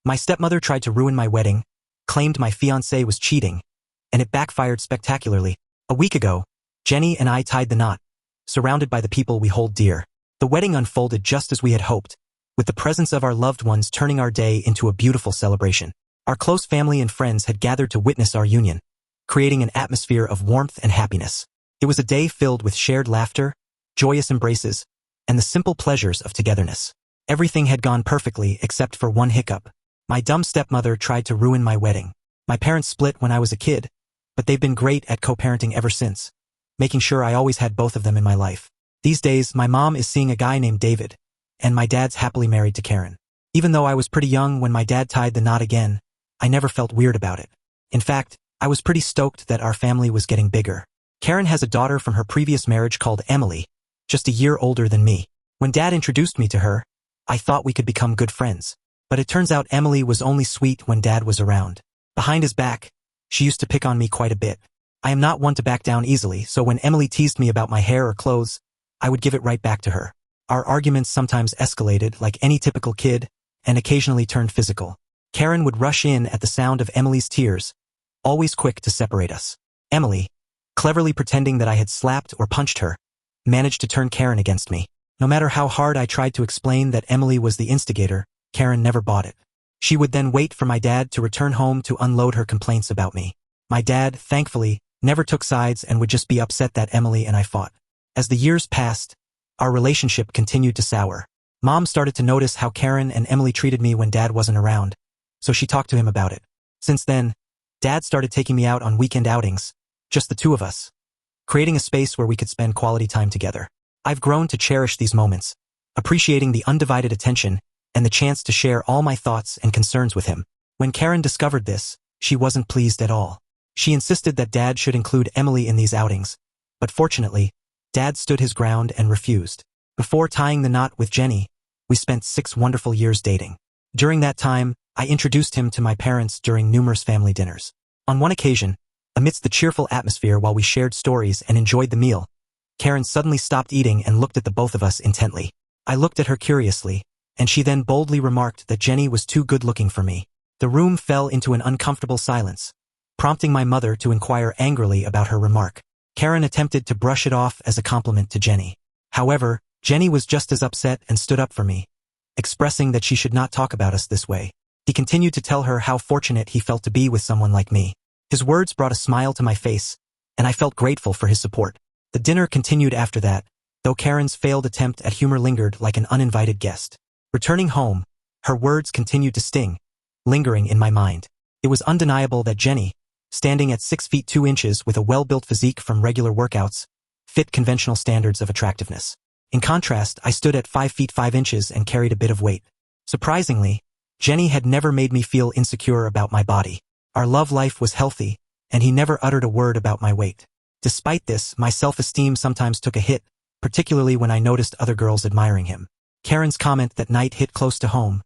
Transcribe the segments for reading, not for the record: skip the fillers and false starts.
My stepmother tried to ruin my wedding, claimed my fiancé was cheating, and it backfired spectacularly. A week ago, Jenny and I tied the knot, surrounded by the people we hold dear. The wedding unfolded just as we had hoped, with the presence of our loved ones turning our day into a beautiful celebration. Our close family and friends had gathered to witness our union, creating an atmosphere of warmth and happiness. It was a day filled with shared laughter, joyous embraces, and the simple pleasures of togetherness. Everything had gone perfectly except for one hiccup. My dumb stepmother tried to ruin my wedding. My parents split when I was a kid, but they've been great at co-parenting ever since, making sure I always had both of them in my life. These days, my mom is seeing a guy named David, and my dad's happily married to Karen. Even though I was pretty young when my dad tied the knot again, I never felt weird about it. In fact, I was pretty stoked that our family was getting bigger. Karen has a daughter from her previous marriage called Emily, just a year older than me. When Dad introduced me to her, I thought we could become good friends. But it turns out Emily was only sweet when Dad was around. Behind his back, she used to pick on me quite a bit. I am not one to back down easily, so when Emily teased me about my hair or clothes, I would give it right back to her. Our arguments sometimes escalated like any typical kid, and occasionally turned physical. Karen would rush in at the sound of Emily's tears, always quick to separate us. Emily, cleverly pretending that I had slapped or punched her, managed to turn Karen against me. No matter how hard I tried to explain that Emily was the instigator, Karen never bought it. She would then wait for my dad to return home to unload her complaints about me. My dad, thankfully, never took sides and would just be upset that Emily and I fought. As the years passed, our relationship continued to sour. Mom started to notice how Karen and Emily treated me when Dad wasn't around, so she talked to him about it. Since then, Dad started taking me out on weekend outings, just the two of us, creating a space where we could spend quality time together. I've grown to cherish these moments, appreciating the undivided attention and the chance to share all my thoughts and concerns with him. When Karen discovered this, she wasn't pleased at all. She insisted that Dad should include Emily in these outings, but fortunately, Dad stood his ground and refused. Before tying the knot with Jenny, we spent 6 wonderful years dating. During that time, I introduced him to my parents during numerous family dinners. On one occasion, amidst the cheerful atmosphere while we shared stories and enjoyed the meal, Karen suddenly stopped eating and looked at the both of us intently. I looked at her curiously, and she then boldly remarked that Jenny was too good-looking for me. The room fell into an uncomfortable silence, prompting my mother to inquire angrily about her remark. Karen attempted to brush it off as a compliment to Jenny. However, Jenny was just as upset and stood up for me, expressing that she should not talk about us this way. He continued to tell her how fortunate he felt to be with someone like me. His words brought a smile to my face, and I felt grateful for his support. The dinner continued after that, though Karen's failed attempt at humor lingered like an uninvited guest. Returning home, her words continued to sting, lingering in my mind. It was undeniable that Jenny, standing at 6 feet 2 inches with a well-built physique from regular workouts, fit conventional standards of attractiveness. In contrast, I stood at 5 feet 5 inches and carried a bit of weight. Surprisingly, Jenny had never made me feel insecure about my body. Our love life was healthy, and he never uttered a word about my weight. Despite this, my self-esteem sometimes took a hit, particularly when I noticed other girls admiring him. Karen's comment that night hit close to home,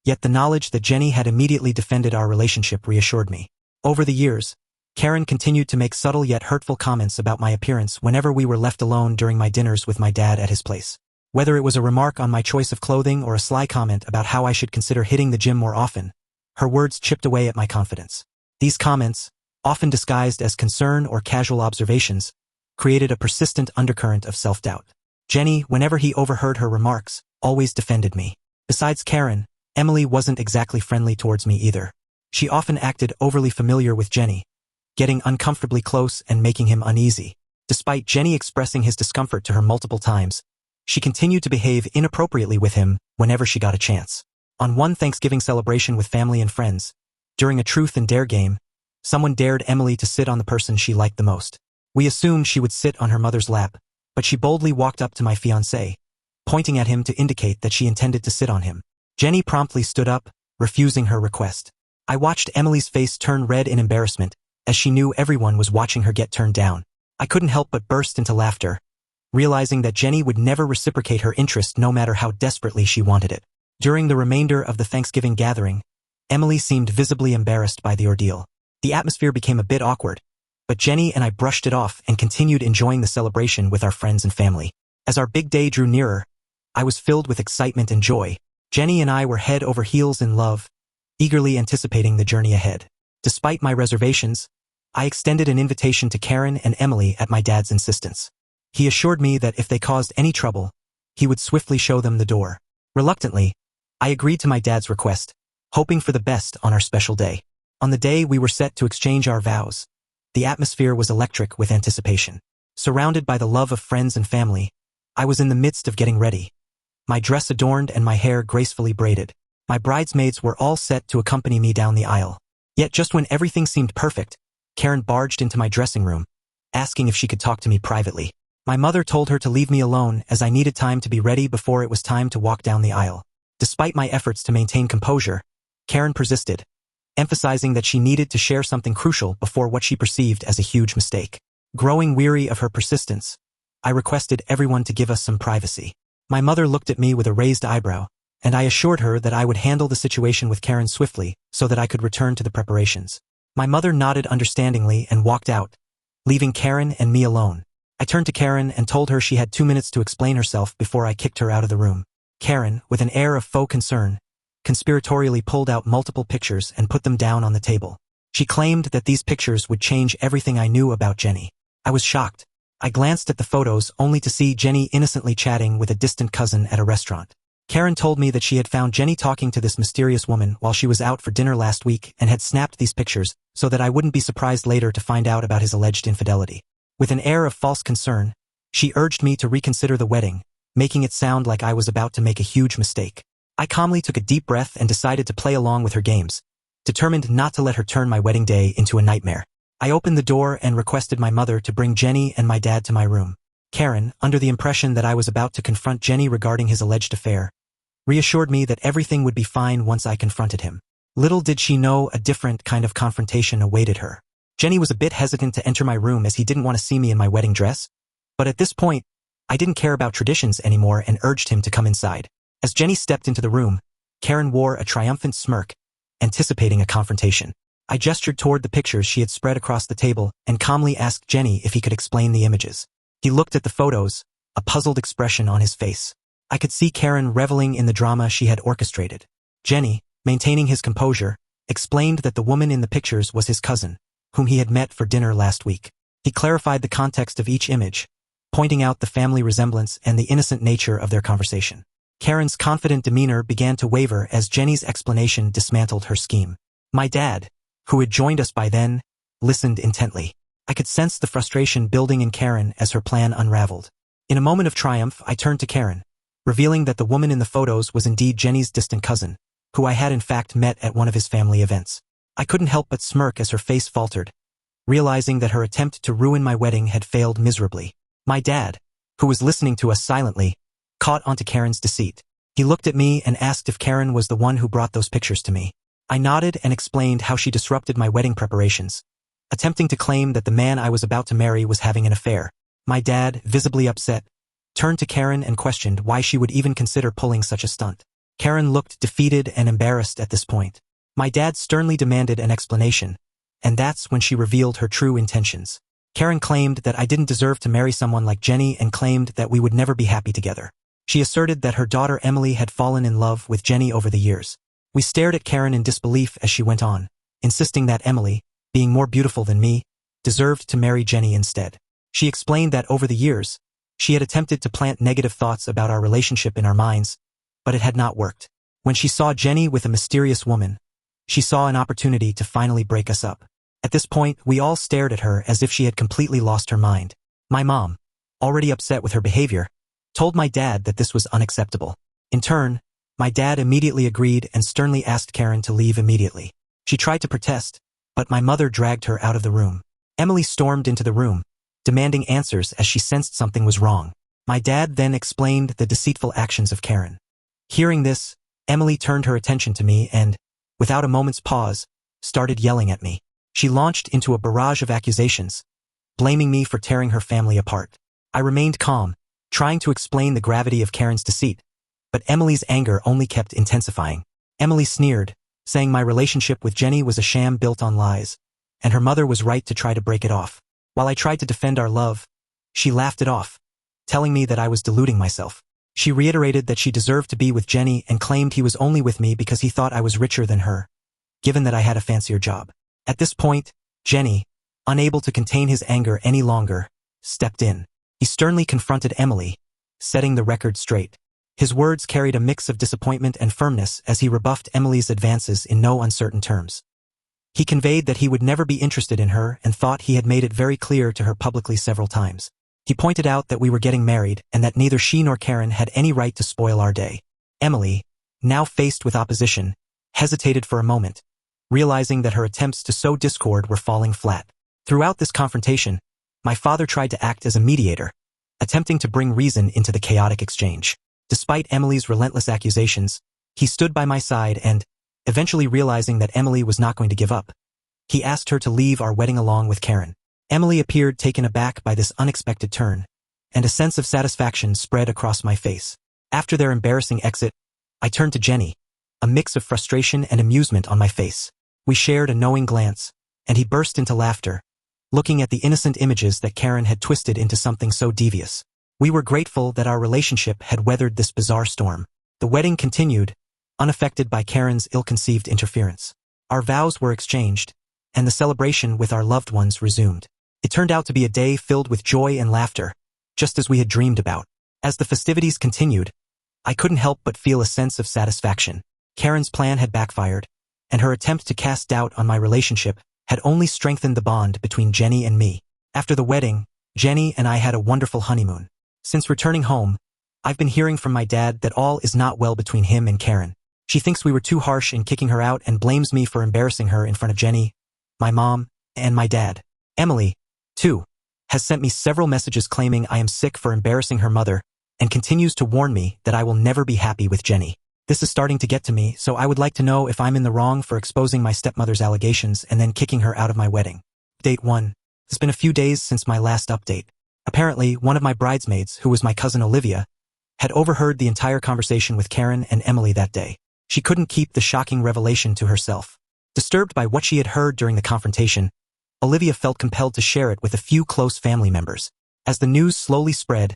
yet the knowledge that Jenny had immediately defended our relationship reassured me. Over the years, Karen continued to make subtle yet hurtful comments about my appearance whenever we were left alone during my dinners with my dad at his place. Whether it was a remark on my choice of clothing or a sly comment about how I should consider hitting the gym more often, her words chipped away at my confidence. These comments, often disguised as concern or casual observations, created a persistent undercurrent of self-doubt. Jenny, whenever he overheard her remarks, always defended me. Besides Karen, Emily wasn't exactly friendly towards me either. She often acted overly familiar with Jenny, getting uncomfortably close and making him uneasy. Despite Jenny expressing his discomfort to her multiple times, she continued to behave inappropriately with him whenever she got a chance. On one Thanksgiving celebration with family and friends, during a truth and dare game, someone dared Emily to sit on the person she liked the most. We assumed she would sit on her mother's lap, but she boldly walked up to my fiancé, pointing at him to indicate that she intended to sit on him. Jenny promptly stood up, refusing her request. I watched Emily's face turn red in embarrassment, as she knew everyone was watching her get turned down. I couldn't help but burst into laughter, realizing that Jenny would never reciprocate her interest no matter how desperately she wanted it. During the remainder of the Thanksgiving gathering, Emily seemed visibly embarrassed by the ordeal. The atmosphere became a bit awkward, but Jenny and I brushed it off and continued enjoying the celebration with our friends and family. As our big day drew nearer, I was filled with excitement and joy. Jenny and I were head over heels in love, eagerly anticipating the journey ahead. Despite my reservations, I extended an invitation to Karen and Emily at my dad's insistence. He assured me that if they caused any trouble, he would swiftly show them the door. Reluctantly, I agreed to my dad's request, hoping for the best on our special day. On the day we were set to exchange our vows, the atmosphere was electric with anticipation. Surrounded by the love of friends and family, I was in the midst of getting ready, my dress adorned and my hair gracefully braided. My bridesmaids were all set to accompany me down the aisle. Yet just when everything seemed perfect, Karen barged into my dressing room, asking if she could talk to me privately. My mother told her to leave me alone as I needed time to be ready before it was time to walk down the aisle. Despite my efforts to maintain composure, Karen persisted, emphasizing that she needed to share something crucial before what she perceived as a huge mistake. Growing weary of her persistence, I requested everyone to give us some privacy. My mother looked at me with a raised eyebrow, and I assured her that I would handle the situation with Karen swiftly so that I could return to the preparations. My mother nodded understandingly and walked out, leaving Karen and me alone. I turned to Karen and told her she had 2 minutes to explain herself before I kicked her out of the room. Karen, with an air of faux concern, conspiratorially pulled out multiple pictures and put them down on the table. She claimed that these pictures would change everything I knew about Jenny. I was shocked. I glanced at the photos only to see Jenny innocently chatting with a distant cousin at a restaurant. Karen told me that she had found Jenny talking to this mysterious woman while she was out for dinner last week and had snapped these pictures so that I wouldn't be surprised later to find out about his alleged infidelity. With an air of false concern, she urged me to reconsider the wedding, making it sound like I was about to make a huge mistake. I calmly took a deep breath and decided to play along with her games, determined not to let her turn my wedding day into a nightmare. I opened the door and requested my mother to bring Jenny and my dad to my room. Karen, under the impression that I was about to confront Jenny regarding his alleged affair, reassured me that everything would be fine once I confronted him. Little did she know a different kind of confrontation awaited her. Jenny was a bit hesitant to enter my room as he didn't want to see me in my wedding dress, but at this point, I didn't care about traditions anymore and urged him to come inside. As Jenny stepped into the room, Karen wore a triumphant smirk, anticipating a confrontation. I gestured toward the pictures she had spread across the table and calmly asked Jenny if he could explain the images. He looked at the photos, a puzzled expression on his face. I could see Karen reveling in the drama she had orchestrated. Jenny, maintaining his composure, explained that the woman in the pictures was his cousin, whom he had met for dinner last week. He clarified the context of each image, pointing out the family resemblance and the innocent nature of their conversation. Karen's confident demeanor began to waver as Jenny's explanation dismantled her scheme. My dad, who had joined us by then, listened intently. I could sense the frustration building in Karen as her plan unraveled. In a moment of triumph, I turned to Karen, revealing that the woman in the photos was indeed Jenny's distant cousin, who I had in fact met at one of his family events. I couldn't help but smirk as her face faltered, realizing that her attempt to ruin my wedding had failed miserably. My dad, who was listening to us silently, caught onto Karen's deceit. He looked at me and asked if Karen was the one who brought those pictures to me. I nodded and explained how she disrupted my wedding preparations, attempting to claim that the man I was about to marry was having an affair. My dad, visibly upset, turned to Karen and questioned why she would even consider pulling such a stunt. Karen looked defeated and embarrassed at this point. My dad sternly demanded an explanation, and that's when she revealed her true intentions. Karen claimed that I didn't deserve to marry someone like Jenny and claimed that we would never be happy together. She asserted that her daughter Emily had fallen in love with Jenny over the years. We stared at Karen in disbelief as she went on, insisting that Emily, being more beautiful than me, deserved to marry Jenny instead. She explained that over the years, she had attempted to plant negative thoughts about our relationship in our minds, but it had not worked. When she saw Jenny with a mysterious woman, she saw an opportunity to finally break us up. At this point, we all stared at her as if she had completely lost her mind. My mom, already upset with her behavior, told my dad that this was unacceptable. In turn, my dad immediately agreed and sternly asked Karen to leave immediately. She tried to protest, but my mother dragged her out of the room. Emily stormed into the room, demanding answers as she sensed something was wrong. My dad then explained the deceitful actions of Karen. Hearing this, Emily turned her attention to me and, without a moment's pause, started yelling at me. She launched into a barrage of accusations, blaming me for tearing her family apart. I remained calm, trying to explain the gravity of Karen's deceit, but Emily's anger only kept intensifying. Emily sneered, saying my relationship with Jenny was a sham built on lies, and her mother was right to try to break it off. While I tried to defend our love, she laughed it off, telling me that I was deluding myself. She reiterated that she deserved to be with Jenny and claimed he was only with me because he thought I was richer than her, given that I had a fancier job. At this point, Jenny, unable to contain his anger any longer, stepped in. He sternly confronted Emily, setting the record straight. His words carried a mix of disappointment and firmness as he rebuffed Emily's advances in no uncertain terms. He conveyed that he would never be interested in her and thought he had made it very clear to her publicly several times. He pointed out that we were getting married and that neither she nor Karen had any right to spoil our day. Emily, now faced with opposition, hesitated for a moment, realizing that her attempts to sow discord were falling flat. Throughout this confrontation, my father tried to act as a mediator, attempting to bring reason into the chaotic exchange. Despite Emily's relentless accusations, he stood by my side and, eventually realizing that Emily was not going to give up, he asked her to leave our wedding along with Karen. Emily appeared taken aback by this unexpected turn, and a sense of satisfaction spread across my face. After their embarrassing exit, I turned to Jenny, a mix of frustration and amusement on my face. We shared a knowing glance, and he burst into laughter, looking at the innocent images that Karen had twisted into something so devious. We were grateful that our relationship had weathered this bizarre storm. The wedding continued, unaffected by Karen's ill-conceived interference. Our vows were exchanged, and the celebration with our loved ones resumed. It turned out to be a day filled with joy and laughter, just as we had dreamed about. As the festivities continued, I couldn't help but feel a sense of satisfaction. Karen's plan had backfired, and her attempt to cast doubt on my relationship had only strengthened the bond between Jenny and me. After the wedding, Jenny and I had a wonderful honeymoon. Since returning home, I've been hearing from my dad that all is not well between him and Karen. She thinks we were too harsh in kicking her out and blames me for embarrassing her in front of Jenny, my mom, and my dad. Emily, too, has sent me several messages claiming I am sick for embarrassing her mother and continues to warn me that I will never be happy with Jenny. This is starting to get to me, so I would like to know if I'm in the wrong for exposing my stepmother's allegations and then kicking her out of my wedding. Update 1. It's been a few days since my last update. Apparently, one of my bridesmaids, who was my cousin Olivia, had overheard the entire conversation with Karen and Emily that day. She couldn't keep the shocking revelation to herself. Disturbed by what she had heard during the confrontation, Olivia felt compelled to share it with a few close family members. As the news slowly spread,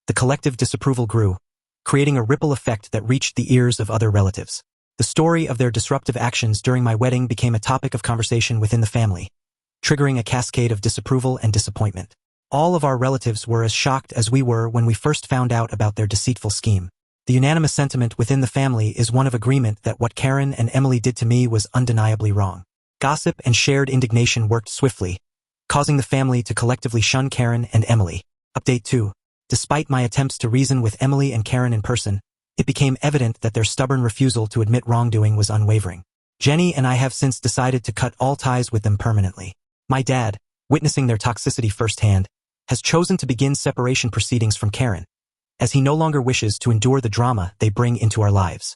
the collective disapproval grew, creating a ripple effect that reached the ears of other relatives. The story of their disruptive actions during my wedding became a topic of conversation within the family, triggering a cascade of disapproval and disappointment. All of our relatives were as shocked as we were when we first found out about their deceitful scheme. The unanimous sentiment within the family is one of agreement that what Karen and Emily did to me was undeniably wrong. Gossip and shared indignation worked swiftly, causing the family to collectively shun Karen and Emily. Update 2. Despite my attempts to reason with Emily and Karen in person, it became evident that their stubborn refusal to admit wrongdoing was unwavering. Jenny and I have since decided to cut all ties with them permanently. My dad, witnessing their toxicity firsthand, has chosen to begin separation proceedings from Karen, as he no longer wishes to endure the drama they bring into our lives.